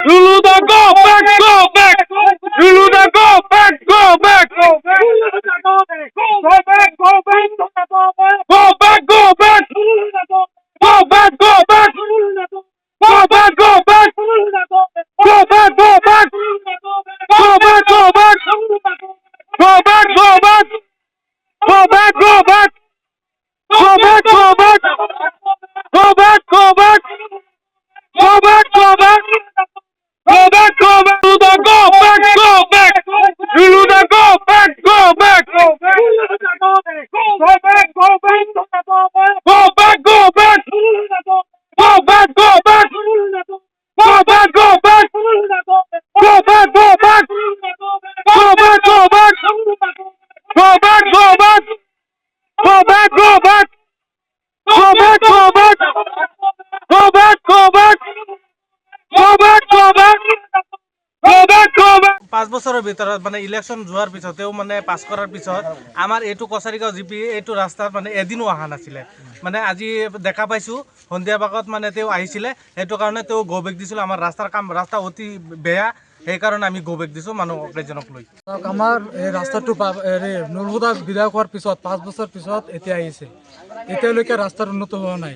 Luluda, go back, go back. Luluda, go back, go back. Go back, go back. Go back, go back. Go back, go back. Go back, go back. Go back, go back. Go back, go back. Go back, go back. Go back, go back. Go back, go back. Go back, go back. Go back, go back. Go back, go back. Go back, go back. Luluda, go back, go back. Luluda, go back, go back. Go back, go back. Go back, go back. Go back, go back. Go back, go back. Go back, go back. Go back, go back. Go back, go back. Go back, go back. Go back, go back. Go back, go back. Go back, go back. Go back, go back. Go back, go back. 5 বছৰৰ ভিতৰত মানে election যোৱাৰ পিছতেও মানে পাছ কৰাৰ পিছত আমাৰ এইটো Kacharigaon GP এইটো ৰাস্তাত মানে এদিনো অহা নাছিলে। মানে আজি দেখা পাইছোঁ সন্ধিয়া ভাগত মানে তেওঁ আহিছিলে, সেইটো কাৰণে তেওঁ গৌবেক দিছিলোঁ। আমাৰ ৰাস্তা অতি বেয়া, সেইকাৰণে আমি গৌবেক দিছোঁ মানুহ কেইজনক লৈ। আমাৰ এই ৰাস্তাটো নুৰহুদা বিধায়ক হোৱাৰ পিছত 5 বছৰ পিছত এতিয়া আহিছে, এতিয়ালৈকে ৰাস্তাৰ উন্নত হোৱা নাই।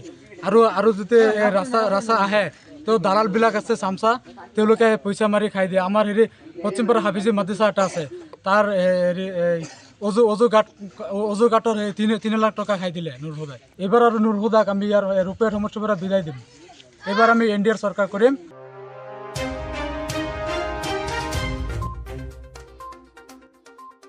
আৰু যদি ৰাস্তা আহে তো দালালবিলাক আছে চামচা, তেওঁলোকে পইচা মাৰি খাই দিয়ে। আমাৰ পশ্চিমপাৰা হাফিজি মাদ্ৰাছা এটা আছে, তাৰ অজু ঘাটৰ 3 লাখ টকা খাই দিলে নুৰহুদাই। এইবাৰ আৰু নুৰহুদাক আমি ইয়াৰ ৰূপে সমষ্টিৰ পৰা বিদায় দিম। এইবাৰ আমি NDA চৰকাৰ কৰিম।